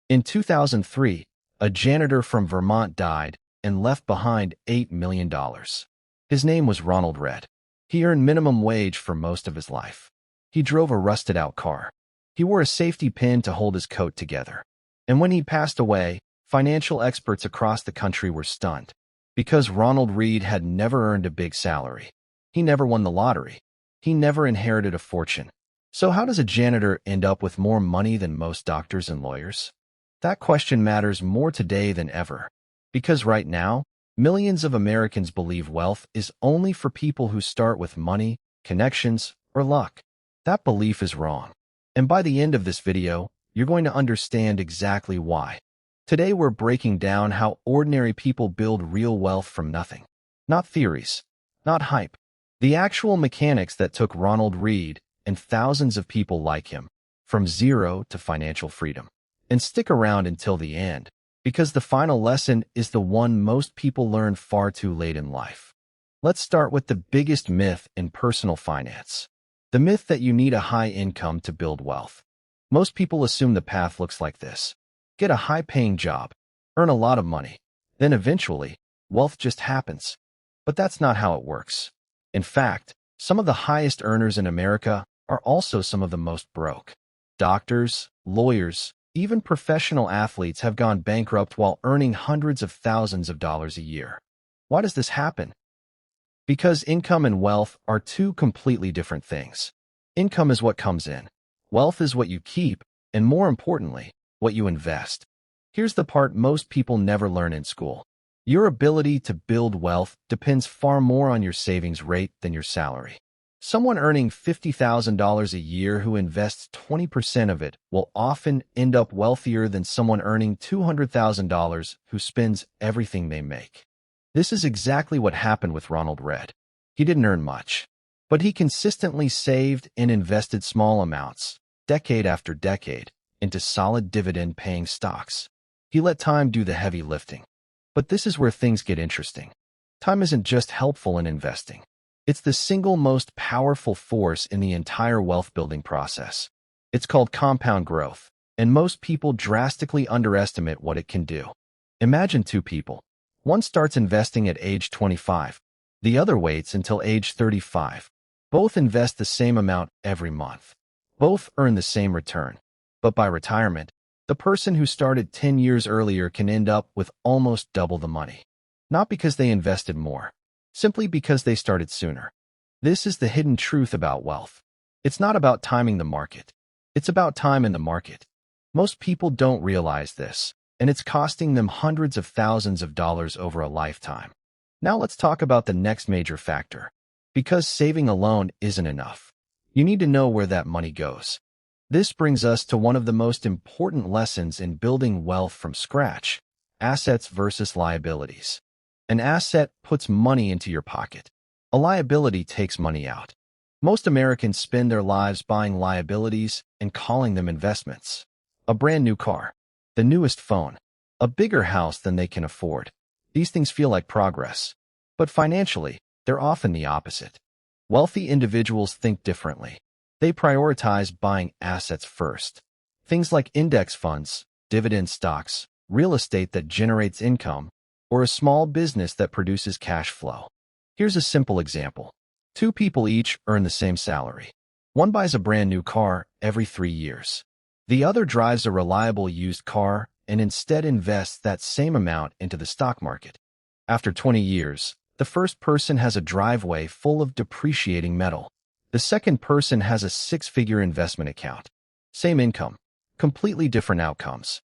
In 2003, a janitor from Vermont died and left behind $8 million. His name was Ronald Read. He earned minimum wage for most of his life. He drove a rusted-out car. He wore a safety pin to hold his coat together. And when he passed away, financial experts across the country were stunned. Because Ronald Read had never earned a big salary. He never won the lottery. He never inherited a fortune. So how does a janitor end up with more money than most doctors and lawyers? That question matters more today than ever. Because right now, millions of Americans believe wealth is only for people who start with money, connections, or luck. That belief is wrong. And by the end of this video, you're going to understand exactly why. Today we're breaking down how ordinary people build real wealth from nothing. Not theories, not hype. The actual mechanics that took Ronald Read and thousands of people like him from zero to financial freedom. And stick around until the end, because the final lesson is the one most people learn far too late in life. Let's start with the biggest myth in personal finance. The myth that you need a high income to build wealth. Most people assume the path looks like this. Get a high-paying job, earn a lot of money, then eventually, wealth just happens. But that's not how it works. In fact, some of the highest earners in America are also some of the most broke. Doctors, lawyers, even professional athletes have gone bankrupt while earning hundreds of thousands of dollars a year. Why does this happen? Because income and wealth are two completely different things. Income is what comes in. Wealth is what you keep, and more importantly, what you invest. Here's the part most people never learn in school. Your ability to build wealth depends far more on your savings rate than your salary. Someone earning $50,000 a year who invests 20% of it will often end up wealthier than someone earning $200,000 who spends everything they make. This is exactly what happened with Ronald Read. He didn't earn much, but he consistently saved and invested small amounts, decade after decade, into solid dividend-paying stocks. He let time do the heavy lifting. But this is where things get interesting. Time isn't just helpful in investing. It's the single most powerful force in the entire wealth-building process. It's called compound growth, and most people drastically underestimate what it can do. Imagine two people. One starts investing at age 25. The other waits until age 35. Both invest the same amount every month. Both earn the same return. But by retirement, the person who started 10 years earlier can end up with almost double the money. Not because they invested more, simply because they started sooner. This is the hidden truth about wealth. It's not about timing the market. It's about time in the market. Most people don't realize this, and it's costing them hundreds of thousands of dollars over a lifetime. Now let's talk about the next major factor. Because saving alone isn't enough. You need to know where that money goes. This brings us to one of the most important lessons in building wealth from scratch: assets versus liabilities. An asset puts money into your pocket. A liability takes money out. Most Americans spend their lives buying liabilities and calling them investments. A brand new car, the newest phone, a bigger house than they can afford. These things feel like progress. But financially, they're often the opposite. Wealthy individuals think differently. They prioritize buying assets first. Things like index funds, dividend stocks, real estate that generates income, or a small business that produces cash flow. Here's a simple example. Two people each earn the same salary. One buys a brand new car every 3 years. The other drives a reliable used car and instead invests that same amount into the stock market. After 20 years, the first person has a driveway full of depreciating metal. The second person has a 6-figure investment account. Same income, completely different outcomes.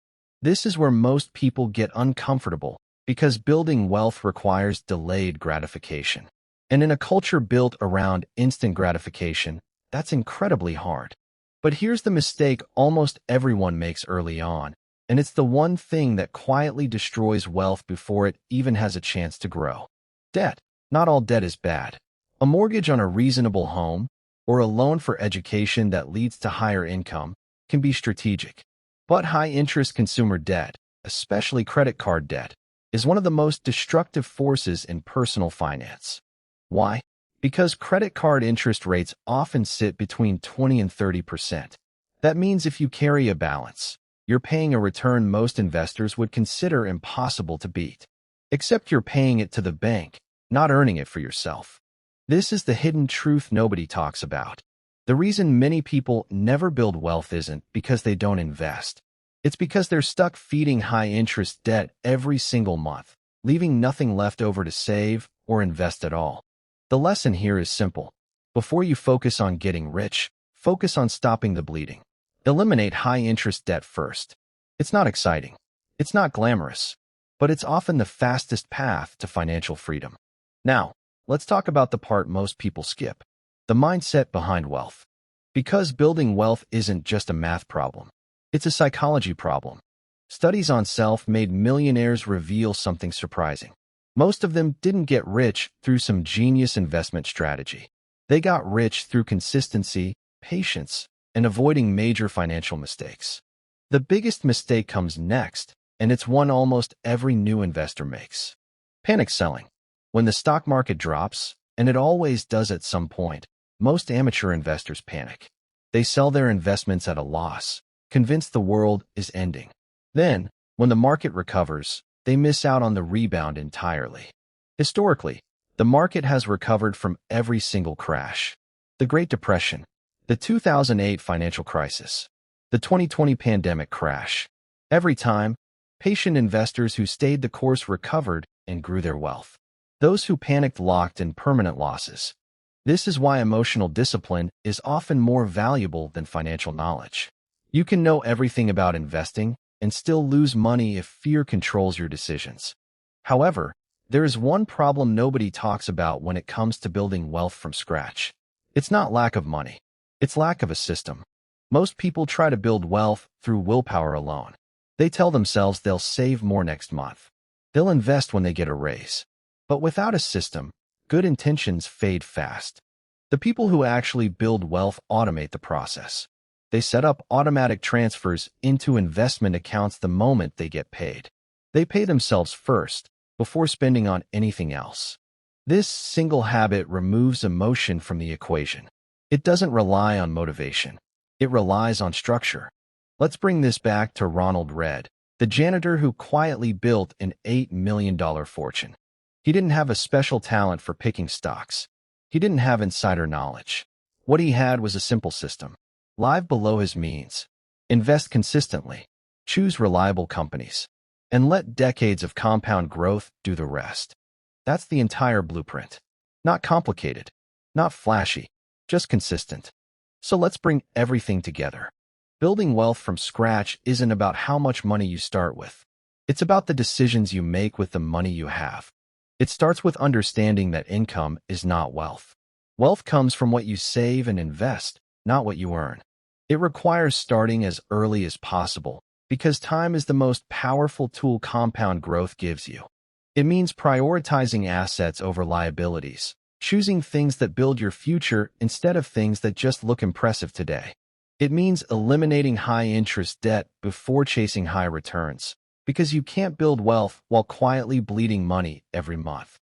This is where most people get uncomfortable because building wealth requires delayed gratification. And in a culture built around instant gratification, that's incredibly hard. But here's the mistake almost everyone makes early on, and it's the one thing that quietly destroys wealth before it even has a chance to grow. Debt. Not all debt is bad. A mortgage on a reasonable home or a loan for education that leads to higher income can be strategic. But high-interest consumer debt, especially credit card debt, is one of the most destructive forces in personal finance. Why? Because credit card interest rates often sit between 20 and 30%. That means if you carry a balance, you're paying a return most investors would consider impossible to beat. Except you're paying it to the bank, not earning it for yourself. This is the hidden truth nobody talks about. The reason many people never build wealth isn't because they don't invest. It's because they're stuck feeding high-interest debt every single month, leaving nothing left over to save or invest at all. The lesson here is simple. Before you focus on getting rich, focus on stopping the bleeding. Eliminate high-interest debt first. It's not exciting. It's not glamorous. But it's often the fastest path to financial freedom. Now, let's talk about the part most people skip. The mindset behind wealth. Because building wealth isn't just a math problem. It's a psychology problem. Studies on self-made millionaires reveal something surprising. Most of them didn't get rich through some genius investment strategy. They got rich through consistency, patience, and avoiding major financial mistakes. The biggest mistake comes next, and it's one almost every new investor makes. Panic selling. When the stock market drops, and it always does at some point, most amateur investors panic. They sell their investments at a loss, convinced the world is ending. Then, when the market recovers, they miss out on the rebound entirely. Historically, the market has recovered from every single crash. The Great Depression, the 2008 financial crisis, the 2020 pandemic crash. Every time, patient investors who stayed the course recovered and grew their wealth. Those who panicked locked in permanent losses. This is why emotional discipline is often more valuable than financial knowledge. You can know everything about investing and still lose money if fear controls your decisions. However, there is one problem nobody talks about when it comes to building wealth from scratch. It's not lack of money. It's lack of a system. Most people try to build wealth through willpower alone. They tell themselves they'll save more next month. They'll invest when they get a raise. But without a system, good intentions fade fast. The people who actually build wealth automate the process. They set up automatic transfers into investment accounts the moment they get paid. They pay themselves first, before spending on anything else. This single habit removes emotion from the equation. It doesn't rely on motivation. It relies on structure. Let's bring this back to Ronald Read, the janitor who quietly built an $8 million fortune. He didn't have a special talent for picking stocks. He didn't have insider knowledge. What he had was a simple system. Live below his means. Invest consistently. Choose reliable companies. And let decades of compound growth do the rest. That's the entire blueprint. Not complicated. Not flashy. Just consistent. So let's bring everything together. Building wealth from scratch isn't about how much money you start with. It's about the decisions you make with the money you have. It starts with understanding that income is not wealth. Wealth comes from what you save and invest, not what you earn. It requires starting as early as possible, because time is the most powerful tool compound growth gives you. It means prioritizing assets over liabilities, choosing things that build your future instead of things that just look impressive today. It means eliminating high-interest debt before chasing high returns, because you can't build wealth while quietly bleeding money every month.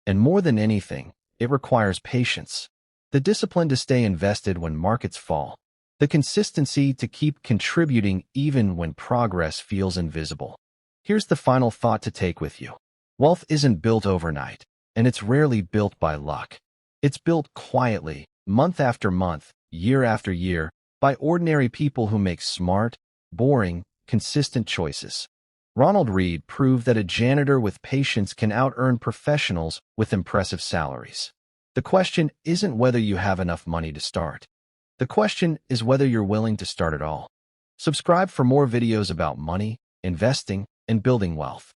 And more than anything, it requires patience. The discipline to stay invested when markets fall. The consistency to keep contributing even when progress feels invisible. Here's the final thought to take with you. Wealth isn't built overnight, and it's rarely built by luck. It's built quietly, month after month, year after year, by ordinary people who make smart, boring, consistent choices. Ronald Read proved that a janitor with patience can out-earn professionals with impressive salaries. The question isn't whether you have enough money to start. The question is whether you're willing to start at all. Subscribe for more videos about money, investing, and building wealth.